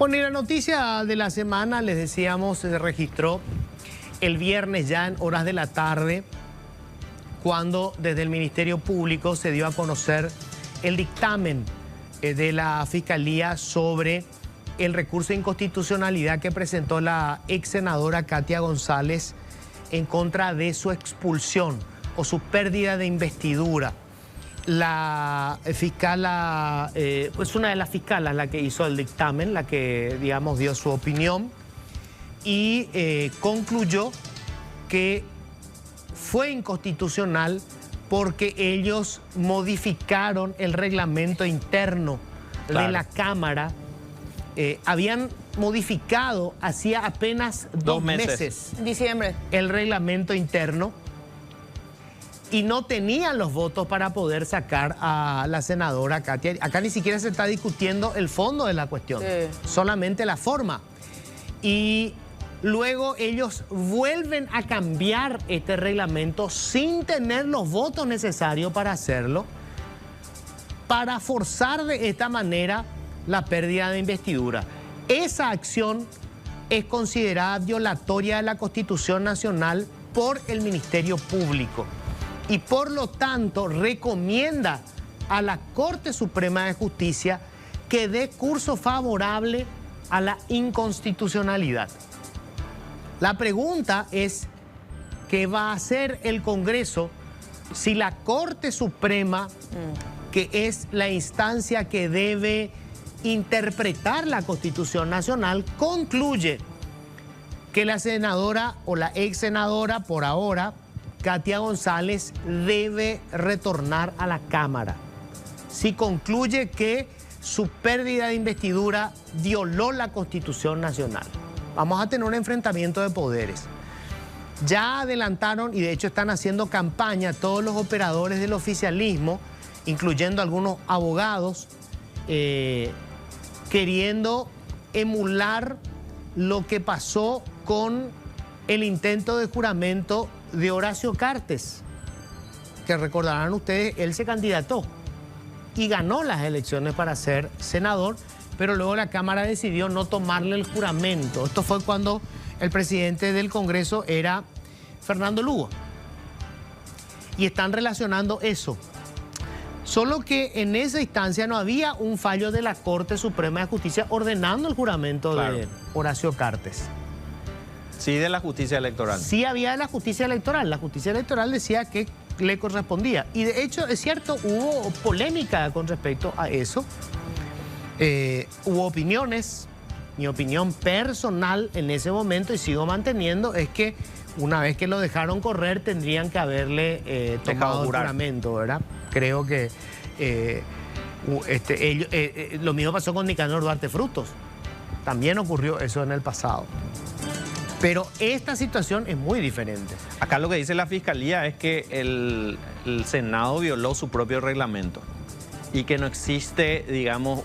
Bueno, y la noticia de la semana, les decíamos, se registró el viernes ya en horas de la tarde, cuando desde el Ministerio Público se dio a conocer el dictamen de la Fiscalía sobre el recurso de inconstitucionalidad que presentó la ex senadora Katia González en contra de su expulsión o su pérdida de investidura. La fiscala, pues una de las fiscalas la que hizo el dictamen, la que, digamos, dio su opinión y concluyó que fue inconstitucional porque ellos modificaron el reglamento interno de la Cámara. Habían modificado hacía apenas dos meses. Diciembre. El reglamento interno y no tenían los votos para poder sacar a la senadora Katia. Acá ni siquiera se está discutiendo el fondo de la cuestión, solamente la forma. Y luego ellos vuelven a cambiar este reglamento sin tener los votos necesarios para hacerlo, para forzar de esta manera la pérdida de investidura. Esa acción es considerada violatoria de la Constitución Nacional por el Ministerio Público y por lo tanto recomienda a la Corte Suprema de Justicia que dé curso favorable a la inconstitucionalidad. La pregunta es, ¿qué va a hacer el Congreso si la Corte Suprema, que es la instancia que debe interpretar la Constitución Nacional, concluye que la senadora o la ex senadora, por ahora, Katia González, debe retornar a la Cámara? Si concluye que su pérdida de investidura violó la Constitución Nacional, vamos a tener un enfrentamiento de poderes. Ya adelantaron y de hecho están haciendo campaña todos los operadores del oficialismo, incluyendo algunos abogados, queriendo emular lo que pasó con el intento de juramento de Horacio Cartes, que recordarán ustedes, él se candidató y ganó las elecciones para ser senador, pero luego la Cámara decidió no tomarle el juramento. Esto fue cuando el presidente del Congreso era Fernando Lugo. Y están relacionando eso. Solo que en esa instancia no había un fallo de la Corte Suprema de Justicia ordenando el juramento de Horacio Cartes. Sí, de la justicia electoral. Sí había de la justicia electoral. La justicia electoral decía que le correspondía. Y de hecho, es cierto, hubo polémica con respecto a eso. Hubo opiniones. Mi opinión personal en ese momento, y sigo manteniendo, es que una vez que lo dejaron correr, tendrían que haberle tomado el juramento, ¿verdad? Creo que lo mismo pasó con Nicanor Duarte Frutos. También ocurrió eso en el pasado. Pero esta situación es muy diferente. Acá lo que dice la Fiscalía es que el Senado violó su propio reglamento y que no existe, digamos,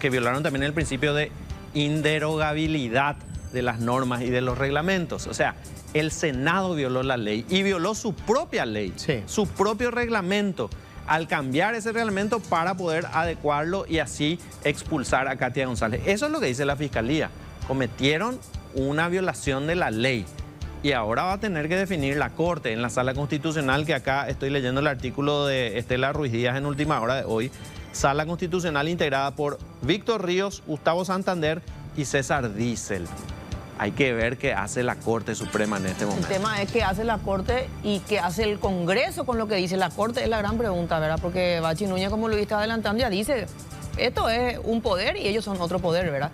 que violaron también el principio de inderogabilidad de las normas y de los reglamentos. O sea, el Senado violó la ley y violó su propia ley, su propio reglamento, al cambiar ese reglamento para poder adecuarlo y así expulsar a Katia González. Eso es lo que dice la Fiscalía. Cometieron una violación de la ley y ahora va a tener que definir la Corte en la Sala Constitucional, que acá estoy leyendo el artículo de Estela Ruiz Díaz en Última Hora de hoy. Sala Constitucional integrada por Víctor Ríos, Gustavo Santander y César Diesel. Hay que ver qué hace la Corte Suprema en este momento. El tema es qué hace la Corte y qué hace el Congreso con lo que dice la Corte. Es la gran pregunta, ¿verdad? Porque Bachi Núñez, como lo viste adelantando, ya dice, esto es un poder y ellos son otro poder, ¿verdad?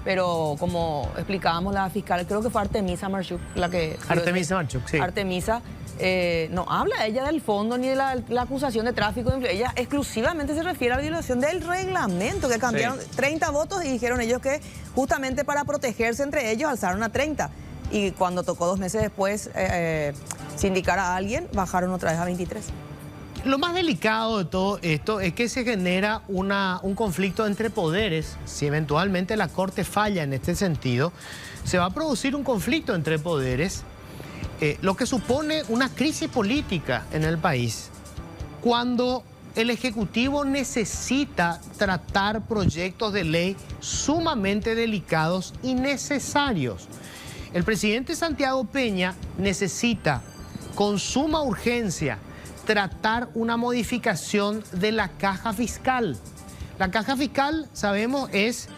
Pero como explicábamos, la fiscal, creo que fue Artemisa Marchuk, la que... Artemisa Marchuk, sí. Artemisa, no habla ella del fondo ni de la acusación de tráfico de influencia. Ella exclusivamente se refiere a la violación del reglamento, que cambiaron 30 votos y dijeron ellos que justamente para protegerse entre ellos alzaron a 30. Y cuando tocó 2 meses después sindicar a alguien, bajaron otra vez a 23. Lo más delicado de todo esto es que se genera un conflicto entre poderes. Si eventualmente la Corte falla en este sentido, se va a producir un conflicto entre poderes, lo que supone una crisis política en el país. Cuando el Ejecutivo necesita tratar proyectos de ley sumamente delicados y necesarios. El presidente Santiago Peña necesita, con suma urgencia, tratar una modificación de la caja fiscal. La caja fiscal, sabemos, es,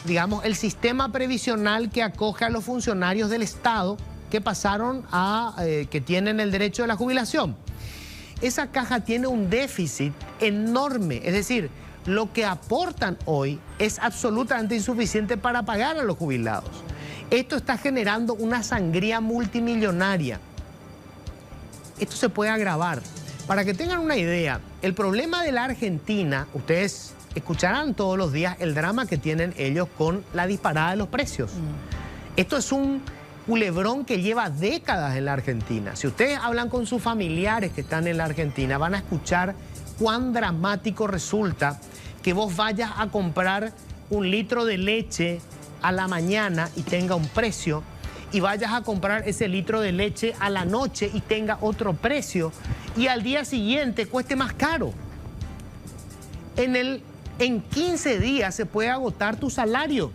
digamos, el sistema previsional que acoge a los funcionarios del Estado que pasaron a, que tienen el derecho de la jubilación. Esa caja tiene un déficit enorme, es decir, lo que aportan hoy es absolutamente insuficiente para pagar a los jubilados. Esto está generando una sangría multimillonaria. Esto se puede agravar. Para que tengan una idea, el problema de la Argentina, ustedes escucharán todos los días el drama que tienen ellos con la disparada de los precios. Esto es un culebrón que lleva décadas en la Argentina. Si ustedes hablan con sus familiares que están en la Argentina, van a escuchar cuán dramático resulta que vos vayas a comprar un litro de leche a la mañana y tenga un precio, y vayas a comprar ese litro de leche a la noche y tenga otro precio, y al día siguiente cueste más caro. En 15 días se puede agotar tu salario,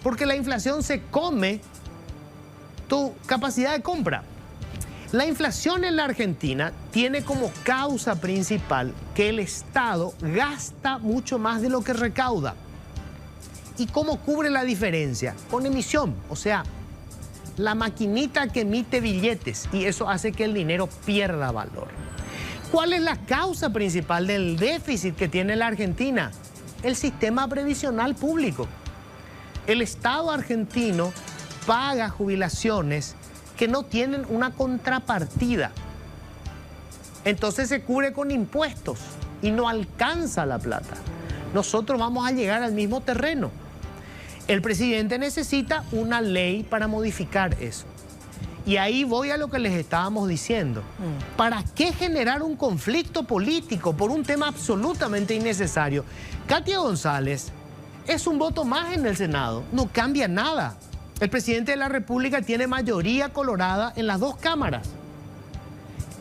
porque la inflación se come tu capacidad de compra. La inflación en la Argentina tiene como causa principal que el Estado gasta mucho más de lo que recauda. ¿Y cómo cubre la diferencia? Con emisión, o sea, la maquinita que emite billetes, y eso hace que el dinero pierda valor. ¿Cuál es la causa principal del déficit que tiene la Argentina? El sistema previsional público. El Estado argentino paga jubilaciones que no tienen una contrapartida. Entonces se cubre con impuestos y no alcanza la plata. Nosotros vamos a llegar al mismo terreno. El presidente necesita una ley para modificar eso. Y ahí voy a lo que les estábamos diciendo. ¿Para qué generar un conflicto político por un tema absolutamente innecesario? Katia González es un voto más en el Senado, no cambia nada. El presidente de la República tiene mayoría colorada en las dos cámaras.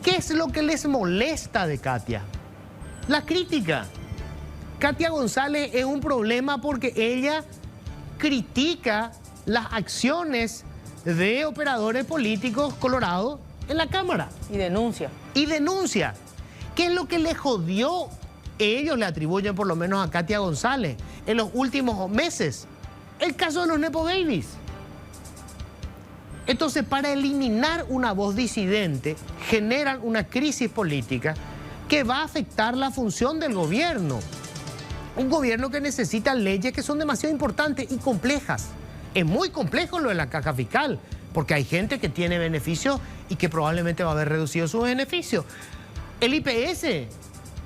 ¿Qué es lo que les molesta de Katia? La crítica. Katia González es un problema porque ella critica las acciones de operadores políticos colorados en la Cámara. Y denuncia. Y denuncia. ¿Qué es lo que le jodió? Ellos le atribuyen por lo menos a Katia González en los últimos meses el caso de los Nepo Babies. Entonces, para eliminar una voz disidente, generan una crisis política que va a afectar la función del gobierno. Un gobierno que necesita leyes que son demasiado importantes y complejas. Es muy complejo lo de la caja fiscal, porque hay gente que tiene beneficios y que probablemente va a haber reducido sus beneficios. El IPS,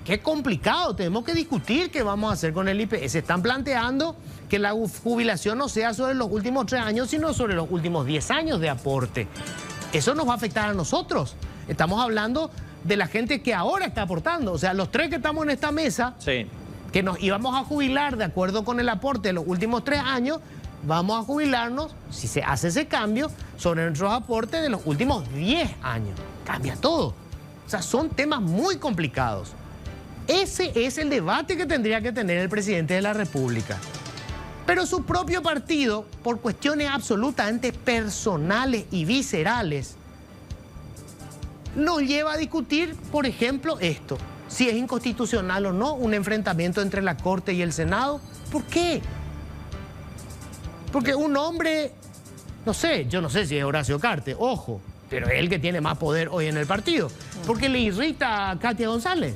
qué complicado, tenemos que discutir qué vamos a hacer con el IPS. Están planteando que la jubilación no sea sobre los últimos 3 años, sino sobre los últimos 10 años de aporte. Eso nos va a afectar a nosotros. Estamos hablando de la gente que ahora está aportando. O sea, los 3 que estamos en esta mesa, Sí. que nos íbamos a jubilar de acuerdo con el aporte de los últimos 3 años, vamos a jubilarnos, si se hace ese cambio, sobre nuestros aportes de los últimos 10 años. Cambia todo. O sea, son temas muy complicados. Ese es el debate que tendría que tener el presidente de la República. Pero su propio partido, por cuestiones absolutamente personales y viscerales, nos lleva a discutir, por ejemplo, esto. Si es inconstitucional o no un enfrentamiento entre la Corte y el Senado. ¿Por qué? Porque un hombre, no sé, yo no sé si es Horacio Cartes, ojo, pero es el que tiene más poder hoy en el partido. ¿Por qué le irrita a Katia González?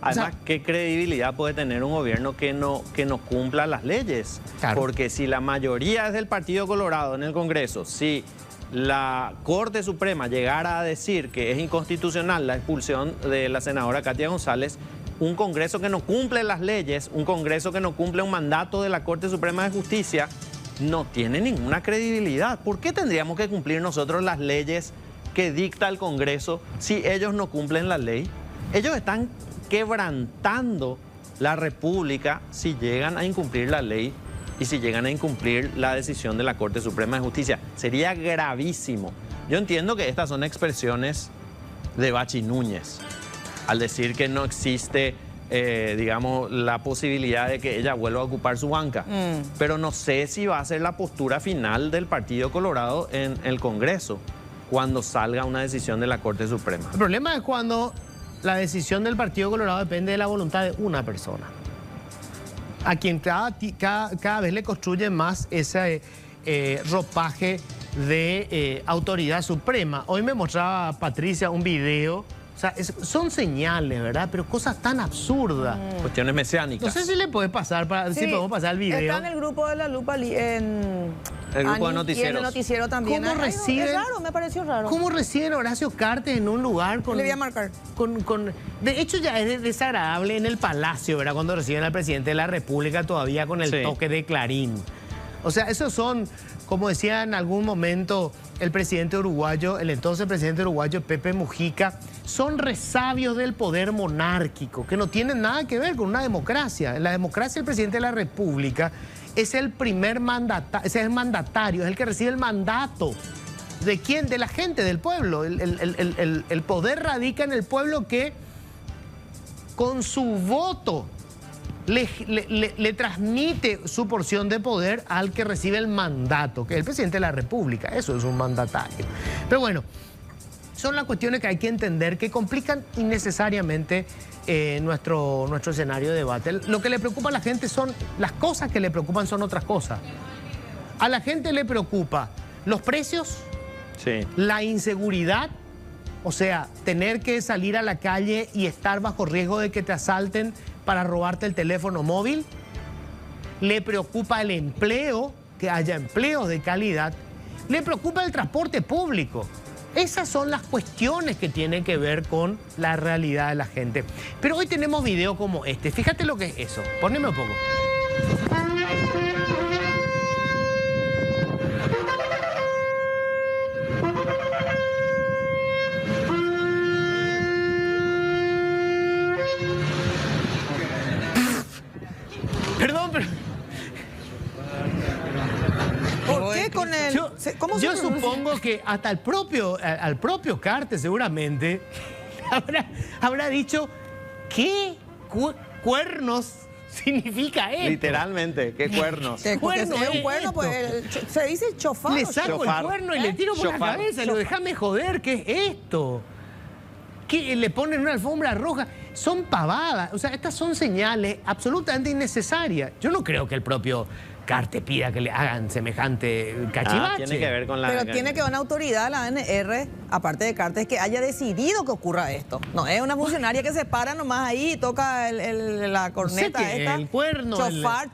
Además, O sea, ¿qué credibilidad puede tener un gobierno que no cumpla las leyes? Claro. Porque si la mayoría es del Partido Colorado en el Congreso, si la Corte Suprema llegara a decir que es inconstitucional la expulsión de la senadora Katia González, un Congreso que no cumple las leyes, un Congreso que no cumple un mandato de la Corte Suprema de Justicia, no tiene ninguna credibilidad. ¿Por qué tendríamos que cumplir nosotros las leyes que dicta el Congreso si ellos no cumplen la ley? Ellos están quebrantando la República si llegan a incumplir la ley y si llegan a incumplir la decisión de la Corte Suprema de Justicia. Sería gravísimo. Yo entiendo que estas son expresiones de Bachi Núñez, al decir que no existe, digamos, la posibilidad de que ella vuelva a ocupar su banca. Pero no sé si va a ser la postura final del Partido Colorado en el Congreso cuando salga una decisión de la Corte Suprema. El problema es cuando la decisión del Partido Colorado depende de la voluntad de una persona, a quien cada vez le construye más ese ropaje de autoridad suprema. Hoy me mostraba Patricia un video. O sea, son señales, ¿verdad? Pero cosas tan absurdas. Cuestiones mesiánicas. No sé si le puede pasar, si podemos pasar el video. Está en el grupo de La Lupa, en el grupo de noticieros. Y en el noticiero también. ¿Cómo reciben? Es raro, me pareció raro. ¿Cómo reciben Horacio Cartes en un lugar con... Le voy a marcar. De hecho, ya es desagradable en el Palacio, ¿verdad? Cuando reciben al presidente de la República todavía con el toque de Clarín. O sea, esos son, como decía en algún momento el presidente uruguayo, el entonces presidente uruguayo Pepe Mujica, son resabios del poder monárquico, que no tienen nada que ver con una democracia. En la democracia el presidente de la República es el primer mandatario, es el mandatario, es el que recibe el mandato. ¿De quién? De la gente, del pueblo. El poder radica en el pueblo que con su voto le transmite su porción de poder al que recibe el mandato, que es el presidente de la República. Eso es un mandatario. Pero bueno, son las cuestiones que hay que entender que complican innecesariamente nuestro escenario de debate. Lo que le preocupa a la gente son, las cosas que le preocupan son otras cosas. A la gente le preocupa los precios, la inseguridad, o sea, tener que salir a la calle y estar bajo riesgo de que te asalten para robarte el teléfono móvil. Le preocupa el empleo, que haya empleos de calidad. Le preocupa el transporte público. Esas son las cuestiones que tienen que ver con la realidad de la gente. Pero hoy tenemos video como este. Fíjate lo que es eso. Poneme un poco. Perdón, pero... ¿Por qué con el...? Yo supongo que hasta al propio Cartes seguramente habrá dicho ¿qué cuernos significa esto? Literalmente, ¿qué cuernos? ¿Qué cuerno es un cuerno? Pues se dice chofar. Le saco el cuerno y le tiro por la cabeza y lo déjame joder, ¿qué es esto? Que le ponen una alfombra roja. Son pavadas. O sea, estas son señales absolutamente innecesarias. Yo no creo que el propio Cartes pida que le hagan semejante cachivache. Tiene que ver con la... Pero tiene que haber una autoridad, la ANR, aparte de Cartes, que haya decidido que ocurra esto. No es una funcionaria que se para nomás ahí y toca la corneta No sé qué, esta. el cuerno.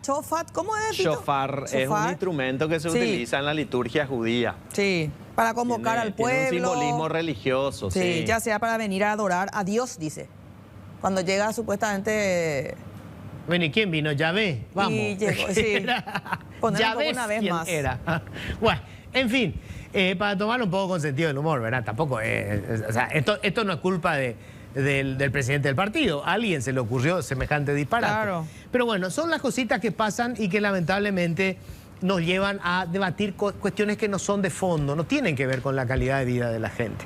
Chofar, ¿cómo es, Tito? Shofar es un instrumento que se utiliza en la liturgia judía. Sí, para convocar al pueblo. Tiene un simbolismo religioso, sí. Ya sea para venir a adorar a Dios, dice. Cuando llega supuestamente... Bueno, ¿y quién vino? Yahvé. Vamos. Y llegó, sí. Yahvé una vez más. Bueno, en fin, para tomarlo un poco con sentido del humor, ¿verdad? Tampoco es... O sea, esto no es culpa del presidente del partido. A alguien se le ocurrió semejante disparate. Claro. Pero bueno, son las cositas que pasan y que lamentablemente nos llevan a debatir cuestiones que no son de fondo, no tienen que ver con la calidad de vida de la gente.